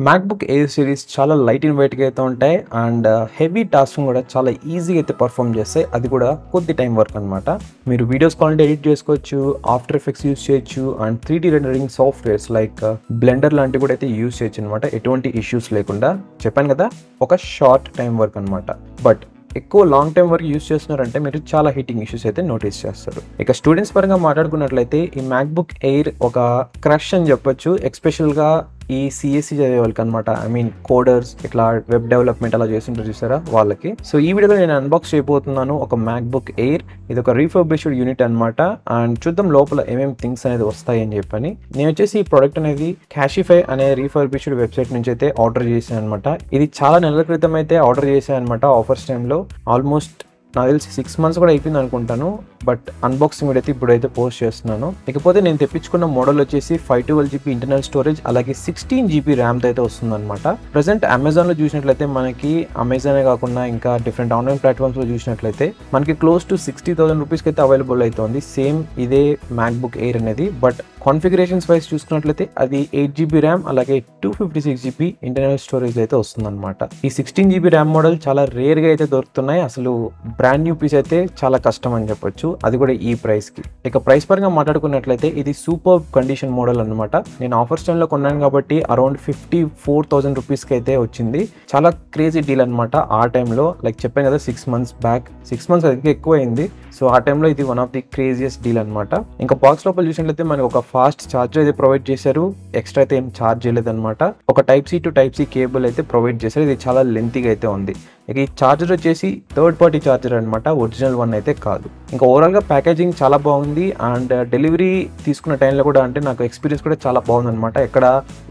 MacBook air series చాలా light and వెయిట్‌గా అయితే ఉంటాయి. అండ్ హెవీ టాస్క్‌ని కూడా చాలా ఈజీగా అయితే పర్ఫార్మ్ చేస్తాయి. అది కూడా కొద్ది టైం వర్క్ అనమాట. మీరు వీడియోస్ కావాలంటే ఎడిట్ చేసుకోవచ్చు, ఆఫ్టర్ ఎఫెక్ట్స్ యూజ్ చేయొచ్చు and 3D rendering softwares like Blender లాంటివి కూడా అయితే యూజ్ చేయొచ్చు అనమాట. ఎటువంటి ఇష్యూస్ లేకుండా. చెప్పాను కదా, ఒక షార్ట్ టైం వర్క్ అనమాట. బట్ ఎక్కువ లాంగ్ టైం వరకు యూస్ చేస్తున్నారంటే మీరు చాలా హీటింగ్ ఇష్యూస్ అయితే నోటీస్ చేస్తారు. ఇక స్టూడెంట్స్ పరంగా మాట్లాడుకున్నట్లయితే ఈ మ్యాక్‌బుక్ ఎయిర్ ఒక క్రష్ అని చెప్పొచ్చు. ఎస్పెషల్గా ఈ సిఎస్సి చదివే వాళ్ళకి అనమాట. ఐ మీన్ కోడర్స్, ఇట్లా వెబ్ డెవలప్మెంట్ అలా చేస్తుంటారు చూసారా వాళ్ళకి. సో ఈ వీడియోలో నేను అన్బాక్స్ చేయబోతున్నాను ఒక మ్యాక్‌బుక్ ఎయిర్. ఇది ఒక రీఫర్బిష్డ్ యూనిట్ అనమాట. అండ్ చూద్దాం లోపల ఏమేమి థింగ్స్ అనేది వస్తాయి అని చెప్పని. నేను వచ్చేసి ఈ ప్రోడక్ట్ అనేది క్యాషిఫై అనే రీఫర్బిష్డ్ వెబ్సైట్ నుంచి అయితే ఆర్డర్ చేశాను అనమాట. ఇది చాలా నెలల క్రితం అయితే ఆర్డర్ చేశాను అనమాట ఆఫర్స్ టైంలో. ఆల్మోస్ట్ నాకు తెలిసి 6 months కూడా అయిపోయింది అనుకుంటాను. బట్ అన్బాక్సింగ్ వీడియో అయితే ఇప్పుడైతే పోస్ట్ చేస్తున్నాను. ఇకపోతే నేను తెప్పించుకున్న మోడల్ వచ్చేసి 512GB ఇంటర్నల్ స్టోరేజ్ అలాగే 16GB ర్యామ్తో అయితే వస్తుంది అనమాట. ప్రజెంట్ అమెజాన్లో చూసినట్లయితే మనకి అమెజానే కాకుండా ఇంకా డిఫరెంట్ ఆన్లైన్ ప్లాట్ఫామ్స్లో చూసినట్లయితే మనకి క్లోజ్ టు 60,000 రూపీస్కి అయితే అవైలబుల్ అవుతుంది సేమ్ ఇదే మ్యాక్‌బుక్ ఎయిర్ అనేది. బట్ కాన్ఫిగరేషన్స్ వైజ్ చూసుకున్నట్లయితే అది 8GB ర్యామ్ అలాగే 256GB ఇంటర్నల్ స్టోరేజ్ అయితే వస్తుందన్నమాట. ఈ 16GB ర్యామ్ మోడల్ చాలా రేర్గా అయితే దొరుకుతున్నాయి. అసలు బ్రాండ్ న్యూ పీస్ అయితే చాలా కష్టం అని చెప్పొచ్చు, అది కూడా ఈ ప్రైస్కి. ఇక ప్రైస్ పరంగా మాట్లాడుకున్నట్లయితే ఇది సూపర్ కండిషన్ మోడల్ అనమాట. నేను ఆఫర్స్ టైంలో కొన్నాను కాబట్టి అరౌండ్ 54,000 రూపీస్కి అయితే వచ్చింది. చాలా క్రేజీ డీల్ అనమాట ఆ టైంలో. లైక్ చెప్పాను కదా 6 months బ్యాక్, 6 months అది ఎక్కువ అయింది. సో ఆ టైంలో ఇది one of the craziest deal అనమాట. ఇంకా బాక్స్ లోపల చూసినట్లయితే మనకి ఒక ఫాస్ట్ ఛార్జర్ అయితే ప్రొవైడ్ చేశారు. ఎక్స్ట్రా అయితే ఏం ఛార్జ్ చేయలేదన్నమాట. ఒక టైప్-C టు టైప్-C కేబుల్ అయితే ప్రొవైడ్ చేశారు. ఇది చాలా లెంతీగా అయితే ఉంది. ఇక ఈ ఛార్జర్ వచ్చేసి థర్డ్ పార్టీ ఛార్జర్ అనమాట, ఒరిజినల్ వన్ అయితే కాదు. ఇంకా ఓవరాల్గా ప్యాకేజింగ్ చాలా బాగుంది. అండ్ డెలివరీ తీసుకున్న టైంలో కూడా అంటే నాకు ఎక్స్పీరియన్స్ కూడా చాలా బాగుంది అనమాట. ఎక్కడ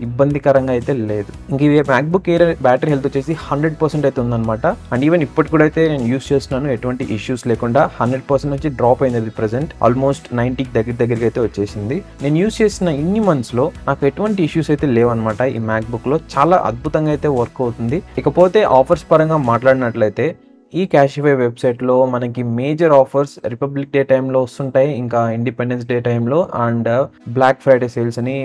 ఇబ్బందికరంగా అయితే లేదు. ఇంక ఇది మ్యాక్‌బుక్ ఎయిర్ బ్యాటరీ హెల్త్ వచ్చేసి 100% అయితే ఉందన్నమాట. అండ్ ఈవెన్ ఇప్పటి కూడా అయితే నేను యూస్ చేస్తున్నాను ఎటువంటి ఇష్యూస్ లేకుండా. 100% నుంచి డ్రాప్ అయింది అది ప్రెసెంట్. ఆల్మోస్ట్ 90 దగ్గరికి అయితే వచ్చేసింది. నేను యూస్ చేసిన ఇన్ని మంత్స్లో నాకు ఎటువంటి ఇష్యూస్ అయితే లేవన్నమాట. ఈ మ్యాక్‌బుక్లో చాలా అద్భుతంగా అయితే వర్క్ అవుతుంది. ఇకపోతే ఆఫర్స్ పరంగా మాట్లాడినట్లయితే ఈ క్యాషిఫై వెబ్సైట్లో మనకి మేజర్ ఆఫర్స్ రిపబ్లిక్ డే టైంలో వస్తుంటాయి, ఇంకా ఇండిపెండెన్స్ డే టైంలో అండ్ బ్లాక్ ఫ్రైడే సేల్స్ అని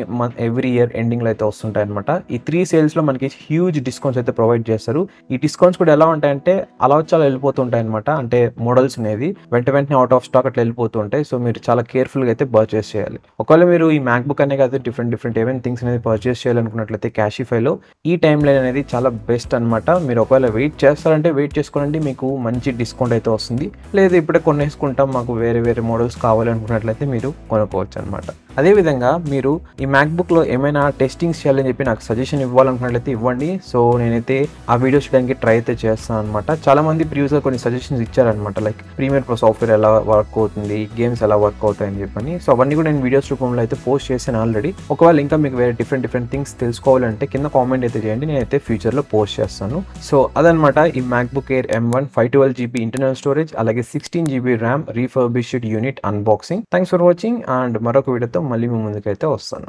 ఎవ్రీ ఇయర్ ఎండింగ్లో అయితే వస్తుంటాయి అనమాట. ఈ 3 సేల్స్లో మనకి హ్యూజ్ డిస్కౌంట్స్ అయితే ప్రొవైడ్ చేస్తారు. ఈ డిస్కౌంట్స్ కూడా ఎలా ఉంటాయంటే అలా వచ్చి అలా వెళ్ళిపోతుంటాయి అనమాట. అంటే మోడల్స్ అనేవి వెంటనే అవుట్ ఆఫ్ స్టాక్ అట్లా వెళ్ళిపోతూ ఉంటాయి. సో మీరు చాలా కేర్ఫుల్గా అయితే పర్చేస్ చేయాలి. ఒకవేళ మీరు ఈ మ్యాక్‌బుక్ అనే కాదు డిఫరెంట్ ఏమైనా థింగ్స్ అనేది పర్చేస్ చేయాలనుకున్నట్లయితే క్యాషిఫైలో ఈ టైం లైన్ అనేది చాలా బెస్ట్ అనమాట. మీరు ఒకవేళ వెయిట్ చేస్తారంటే వెయిట్ చేసుకోండి, మీకు మంచి డిస్కౌంట్ అయితే వస్తుంది. లేదా ఇప్పుడే కొనేసుకుంటాం మాకు వేరే మోడల్స్ కావాలనుకున్నట్లయితే మీరు కొనుక్కోవచ్చు అనమాట. అదేవిధంగా మీరు ఈ మ్యాక్‌బుక్లో ఏమైనా టెస్టింగ్స్ చేయాలని చెప్పి నాకు సజెషన్ ఇవ్వాలనుకున్నట్లయితే ఇవ్వండి. సో నేనైతే ఆ వీడియోస్ చేయడానికి ట్రై అయితే చేస్తాను అనమాట. చాలా మంది ప్రీవియస్గా కొన్ని సజెషన్స్ ఇచ్చారనమాట. లైక్ ప్రీమియర్ ప్రో సాఫ్ట్వేర్ ఎలా వర్క్ అవుతుంది, గేమ్స్ ఎలా వర్క్ అవుతాయని చెప్పని. సో అవన్నీ కూడా నేను వీడియోస్ రూపంలో అయితే పోస్ట్ చేశాను ఆల్రెడీ. ఒకవేళ ఇంకా మీకు వేరే డిఫరెంట్ థింగ్స్ తెలుసుకోవాలంటే కింద కామెంట్ అయితే చేయండి, నేనైతే ఫ్యూచర్లో పోస్ట్ చేస్తాను. సో అదనమాట ఈ MacBook air M1 512GB internal storage అలాగే 16GB RAM refurbished unit unboxing. Thanks for watching and మరొక వీడియోతో మళ్ళీ మీ ముందుకైతే వస్తాను.